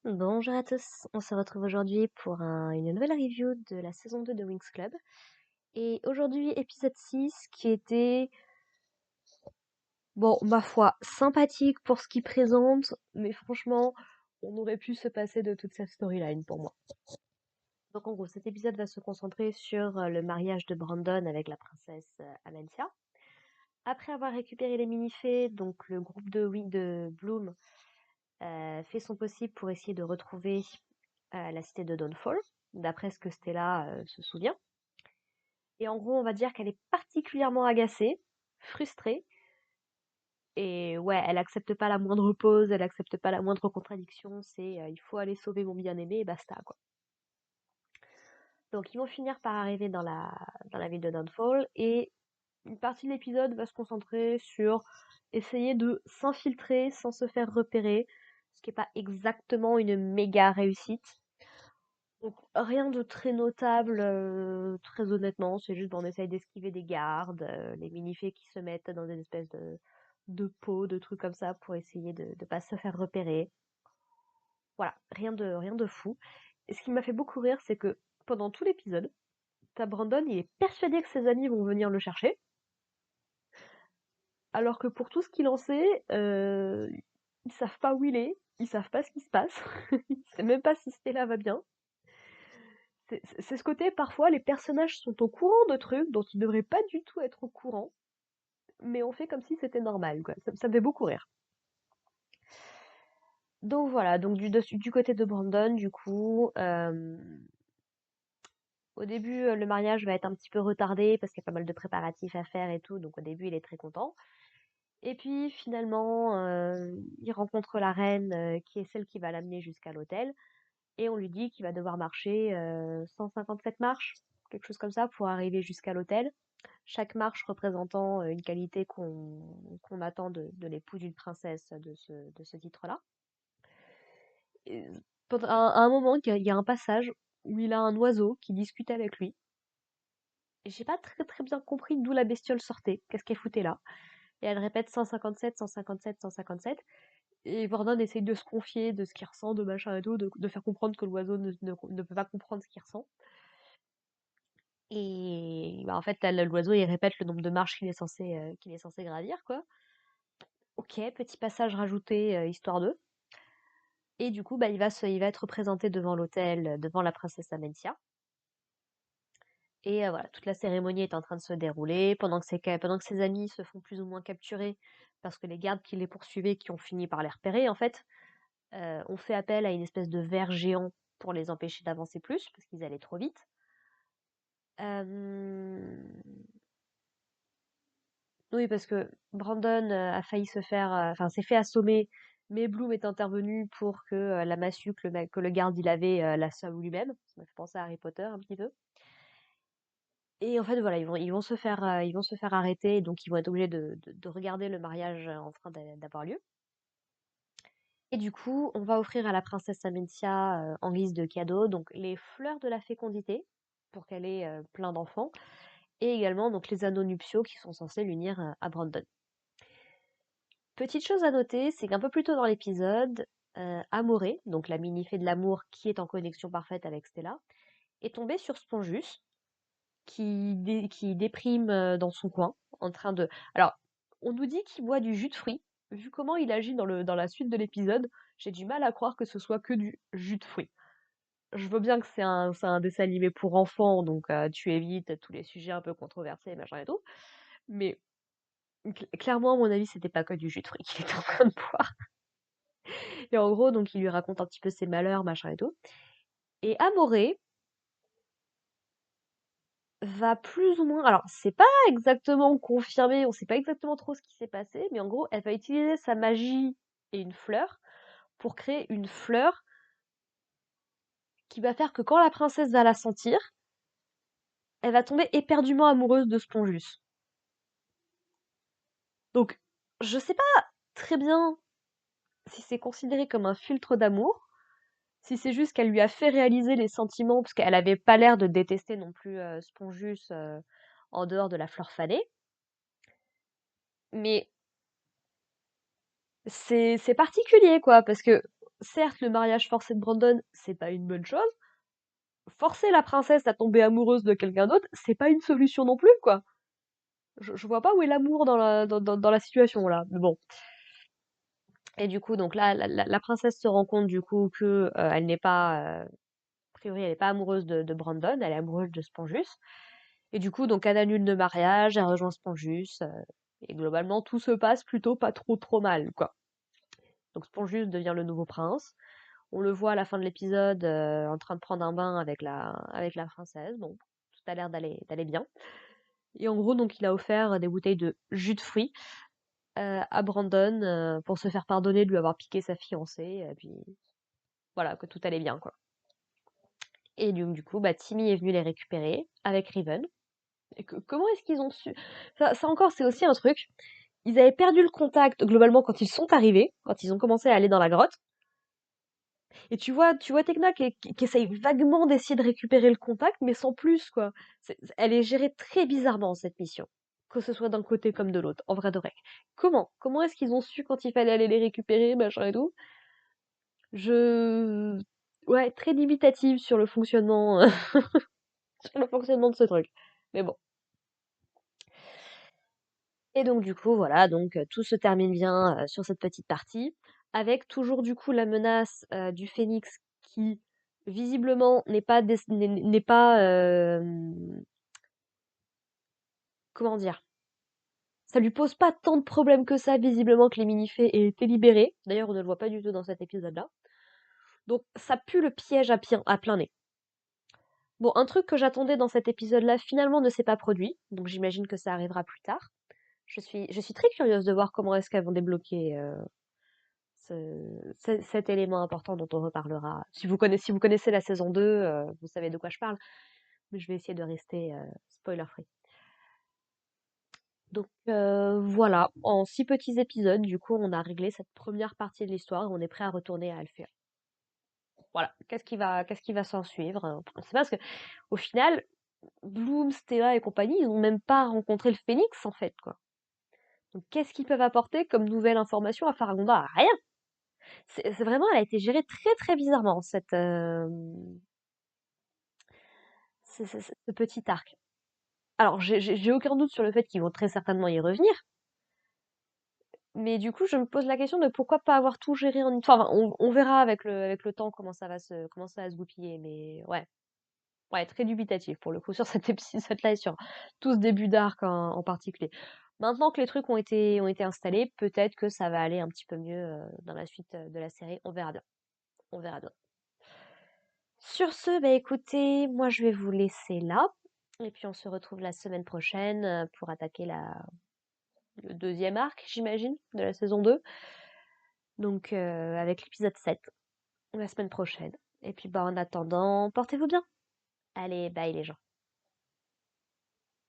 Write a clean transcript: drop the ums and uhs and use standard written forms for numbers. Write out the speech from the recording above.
Bonjour à tous, on se retrouve aujourd'hui pour une nouvelle review de la saison 2 de Winx Club. Et aujourd'hui, épisode 6 qui était, bon, ma foi, sympathique pour ce qu'il présente, mais franchement, on aurait pu se passer de toute cette storyline pour moi. Donc en gros, cet épisode va se concentrer sur le mariage de Brandon avec la princesse Amencia. Après avoir récupéré les mini-fées, donc le groupe de Bloom fait son possible pour essayer de retrouver la cité de Dawnfall, d'après ce que Stella se souvient. Et en gros, on va dire qu'elle est particulièrement agacée, frustrée, et ouais, elle accepte pas la moindre pause, elle accepte pas la moindre contradiction, c'est il faut aller sauver mon bien-aimé et basta, quoi. Donc ils vont finir par arriver dans la ville de Dawnfall, et une partie de l'épisode va se concentrer sur essayer de s'infiltrer sans se faire repérer, ce qui est pas exactement une méga réussite. Donc rien de très notable, très honnêtement, c'est juste on essaye d'esquiver des gardes, les minifées qui se mettent dans des espèces de pots, de trucs comme ça pour essayer de pas se faire repérer. Voilà, rien de fou. Et ce qui m'a fait beaucoup rire, c'est que pendant tout l'épisode, t'as Brandon, il est persuadé que ses amis vont venir le chercher, alors que pour tout ce qu'il en sait, ils savent pas où il est, ils savent pas ce qui se passe, ils savent même pas si Stella va bien. C'est ce côté, parfois, les personnages sont au courant de trucs dont ils devraient pas du tout être au courant, mais on fait comme si c'était normal, quoi. Ça me fait beaucoup rire. Donc voilà, donc du côté de Brandon, du coup, au début, le mariage va être un petit peu retardé parce qu'il y a pas mal de préparatifs à faire et tout, donc au début, il est très content. Et puis finalement, il rencontre la reine, qui est celle qui va l'amener jusqu'à l'hôtel, et on lui dit qu'il va devoir marcher 157 marches, quelque chose comme ça, pour arriver jusqu'à l'hôtel. Chaque marche représentant une qualité qu'on attend de l'époux d'une princesse de ce titre-là. Et à un moment, il y a un passage où il a un oiseau qui discute avec lui. Et j'ai pas très très bien compris d'où la bestiole sortait, qu'est-ce qu'elle foutait là. Et elle répète 157, 157, 157. Et Vernon essaye de se confier de ce qu'il ressent, de machin et tout, de faire comprendre que l'oiseau ne peut pas comprendre ce qu'il ressent. Et bah, en fait, l'oiseau il répète le nombre de marches qu'il est censé gravir, quoi. Ok, petit passage rajouté, histoire d'eux. Et du coup, bah, il va être présenté devant l'hôtel, devant la princesse Amencia. Et voilà, toute la cérémonie est en train de se dérouler, pendant que ses amis se font plus ou moins capturer, parce que les gardes qui les poursuivaient, qui ont fini par les repérer, en fait, ont fait appel à une espèce de ver géant pour les empêcher d'avancer plus, parce qu'ils allaient trop vite. Oui, parce que Brandon a failli se faire, enfin, s'est fait assommer, mais Bloom est intervenu pour que la massue que le garde il avait la somme lui-même. Ça m'a fait penser à Harry Potter un petit peu. Et en fait, voilà, ils vont se faire arrêter, donc ils vont être obligés de regarder le mariage en train d'avoir lieu. Et du coup, on va offrir à la princesse Amencia en guise de cadeau, donc les fleurs de la fécondité, pour qu'elle ait plein d'enfants, et également donc les anneaux nuptiaux qui sont censés l'unir à Brandon. Petite chose à noter, c'est qu'un peu plus tôt dans l'épisode, Amoré, donc la mini-fée de l'amour qui est en connexion parfaite avec Stella, est tombée sur Sponjus, qui déprime dans son coin, en train de... Alors, on nous dit qu'il boit du jus de fruits. Vu comment il agit dans la suite de l'épisode, j'ai du mal à croire que ce soit que du jus de fruits. Je veux bien que c'est un dessin animé pour enfants, donc tu évites tous les sujets un peu controversés, machin et tout. Mais clairement, à mon avis, c'était pas que du jus de fruits qu'il était en train de boire. Et en gros, donc il lui raconte un petit peu ses malheurs, machin et tout. Et Amoré va plus ou moins, alors c'est pas exactement confirmé, on sait pas exactement trop ce qui s'est passé, mais en gros, elle va utiliser sa magie et une fleur pour créer une fleur qui va faire que quand la princesse va la sentir, elle va tomber éperdument amoureuse de Sponjus. Donc, je sais pas très bien si c'est considéré comme un filtre d'amour, si c'est juste qu'elle lui a fait réaliser les sentiments, parce qu'elle avait pas l'air de détester non plus Sponjus en dehors de la fleur fanée. Mais c'est particulier, quoi, parce que certes, le mariage forcé de Brandon, c'est pas une bonne chose. Forcer la princesse à tomber amoureuse de quelqu'un d'autre, c'est pas une solution non plus, quoi. Je vois pas où est l'amour dans la situation, là. Mais bon. Et du coup, donc là, la princesse se rend compte, du coup, que elle n'est pas, a priori, elle n'est pas amoureuse de Brandon, elle est amoureuse de Spongus. Et du coup, donc elle annule le mariage, elle rejoint Spongus, et globalement, tout se passe plutôt pas trop mal, quoi. Donc Spongus devient le nouveau prince. On le voit à la fin de l'épisode en train de prendre un bain avec la princesse. Bon, tout a l'air d'aller bien. Et en gros, donc il a offert des bouteilles de jus de fruits à Brandon pour se faire pardonner de lui avoir piqué sa fiancée. Et puis voilà, que tout allait bien, quoi. Et du coup, bah, Timmy est venu les récupérer avec Riven. Et comment est-ce qu'ils ont su? Ça encore, c'est aussi un truc. Ils avaient perdu le contact globalement quand ils sont arrivés, quand ils ont commencé à aller dans la grotte. Et tu vois Tekna qui essaye vaguement d'essayer de récupérer le contact, mais sans plus, quoi. Elle est gérée très bizarrement, cette mission. Que ce soit d'un côté comme de l'autre, en vrai de règle. Comment est-ce qu'ils ont su quand il fallait aller les récupérer, machin et tout? Je... Ouais, très dubitative sur le fonctionnement, sur le fonctionnement de ce truc. Mais bon. Et donc du coup, voilà, donc tout se termine bien sur cette petite partie, avec toujours du coup la menace du phénix qui visiblement n'est pas comment dire, ça lui pose pas tant de problèmes que ça visiblement que les mini-fées aient été libérées. D'ailleurs, on ne le voit pas du tout dans cet épisode-là. Donc ça pue le piège à plein nez. Bon, un truc que j'attendais dans cet épisode-là finalement ne s'est pas produit, donc j'imagine que ça arrivera plus tard. Je suis très curieuse de voir comment est-ce qu'elles vont débloquer cet élément important dont on reparlera. Si vous connaissez la saison 2, vous savez de quoi je parle, mais je vais essayer de rester spoiler free. Donc voilà, en 6 petits épisodes, du coup, on a réglé cette première partie de l'histoire et on est prêt à retourner à Alphéa. Voilà, qu'est-ce qui va s'en suivre? C'est parce que au final, Bloom, Stella et compagnie, ils n'ont même pas rencontré le Phénix en fait, quoi. Donc qu'est-ce qu'ils peuvent apporter comme nouvelle information à Faragonda? Rien. C'est vraiment, elle a été gérée très très bizarrement ce petit arc. Alors j'ai aucun doute sur le fait qu'ils vont très certainement y revenir, mais du coup je me pose la question de pourquoi pas avoir tout géré en une fois. Enfin, on verra avec le temps comment ça va se goupiller, mais ouais, très dubitatif pour le coup sur cet épisode-là et sur tout ce début d'arc en particulier. Maintenant que les trucs ont été installés, peut-être que ça va aller un petit peu mieux dans la suite de la série. On verra bien. On verra bien. Sur ce, bah écoutez, moi je vais vous laisser là. Et puis on se retrouve la semaine prochaine pour attaquer le deuxième arc, j'imagine, de la saison 2. Donc avec l'épisode 7, la semaine prochaine. Et puis bah en attendant, portez-vous bien. Allez, bye les gens.